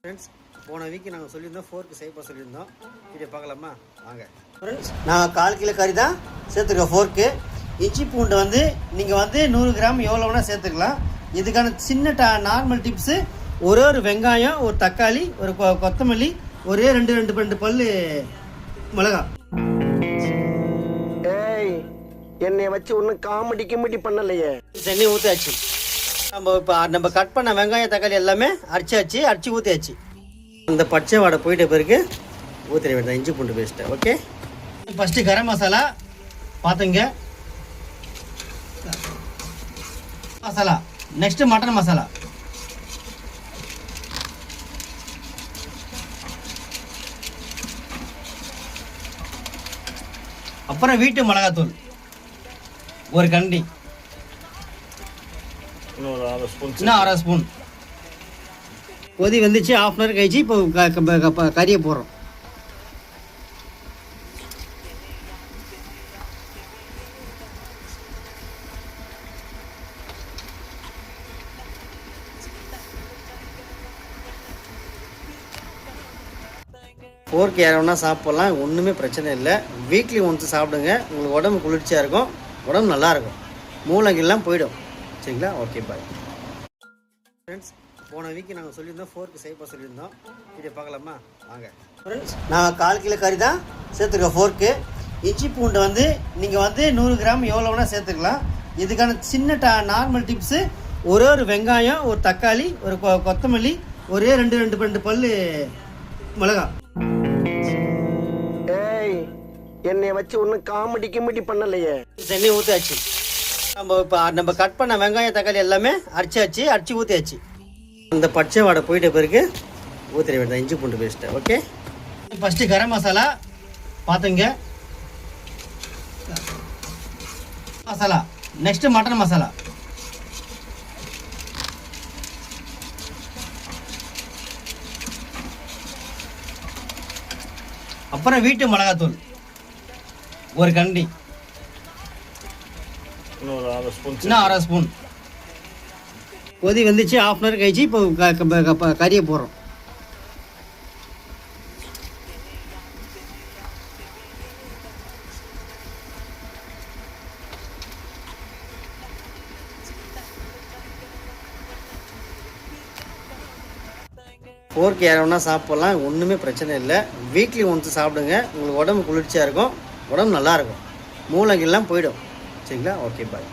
Friends, போன week நாங்கள் சொல்லியிருந்தோம் ஃபோர்க்கு செய்ய சொல்லியிருந்தோம். வீடியோ பார்க்கலாமா? வாங்க ஃப்ரெண்ட்ஸ். நான் 1/4 கிலோ கறி தான் சேர்த்துருக்கேன் ஃபோர்க்கு. இஞ்சி பூண்டு வந்து நீங்கள் வந்து 100 கிராம் எவ்வளோ வேணால் சேர்த்துக்கலாம். இதுக்கான சின்ன நார்மல் டிப்ஸு, ஒரு வெங்காயம், ஒரு தக்காளி, ஒரு கொத்தமல்லி, ஒரே ரெண்டு பல் மிளகா. ஏய், என்னை வச்சு ஒன்றும் காமெடி பண்ணலையே. தண்ணி ஊற்றியாச்சு. நம்ம கட் பண்ண வெங்காயம் தக்காளி எல்லாமே அடிச்சு ஊற்றியாச்சு. இந்த பச்சை வாடை போயிட்ட பிறகு ஊற்றிட வேண்டாம் இஞ்சி பூண்டு பேஸ்ட்டை. ஓகே, ஃபஸ்ட்டு கரம் மசாலா பார்த்துங்க, மசாலா. நெக்ஸ்ட்டு மட்டன் மசாலா, அப்புறம் வீட்டு மிளகாத்தூள் ஒரு கண்டி, இன்னும் 1/2 ஸ்பூன். கொதி வந்துச்சு, 1/2 hour கழிச்சு இப்போ கறியை போடுறோம். போர்க்கு யாரவனா சாப்பிட்லாம், ஒன்றுமே பிரச்சனை இல்லை. வீக்லி ஒன்ஸ் சாப்பிடுங்க, உங்களுக்கு உடம்பு குளிர்ச்சியாக இருக்கும், உடம்பு நல்லாயிருக்கும், மூளைங்கெல்லாம் போயிடும். சரிங்களா? Okay, bye friends. போன வீக்கு நாங்கள் சொல்லியிருந்தோம் ஃபோர்க்கு செய்ய சொல்லியிருந்தோம். வீடியோ பார்க்கலாமா? வாங்க ஃப்ரெண்ட்ஸ். நான் 1/4 கிலோ கறி தான் சேர்த்துருக்கேன் ஃபோர்க்கு. இஞ்சி பூண்டு வந்து நீங்கள் வந்து 100 கிராம் எவ்வளோ வேணால் சேர்த்துக்கலாம். இதுக்கான சின்ன நார்மல் டிப்ஸு, ஒரு வெங்காயம், ஒரு தக்காளி, ஒரு கொத்தமல்லி, ஒரே ரெண்டு பல் மிளகா. ஏய், என்னை வச்சு ஒன்றும் காமெடி பண்ணலையே. தண்ணி ஊற்றியாச்சு. நம்ம கட் பண்ண வெங்காயம் தக்காளி எல்லாமே அடிச்சு ஊற்றியாச்சு. இந்த பச்சை வாடை போயிட்ட பிறகு ஊற்றிட வேண்டாம் இஞ்சி பூண்டு பேஸ்ட்டை. ஓகே, ஃபஸ்ட்டு கரம் மசாலா பார்த்துங்க, மசாலா. நெக்ஸ்ட்டு மட்டன் மசாலா, அப்புறம் வீட்டு மிளகாத்தூள் ஒரு கண்டி, இன்னும் 1/2 ஸ்பூன். கொதி வந்துச்சு, 1/2 hour கழிச்சு இப்போ கறியை போடுறோம். போர்க்கு யாரவனா சாப்பிட்லாம், ஒன்றுமே பிரச்சனை இல்லை. வீக்லி ஒன்ஸ் சாப்பிடுங்க, உங்களுக்கு உடம்பு குளிர்ச்சியாக இருக்கும், உடம்பு நல்லாயிருக்கும், மூளைங்கெல்லாம் போயிடும். சரிங்களா? ஓகே, பாய்.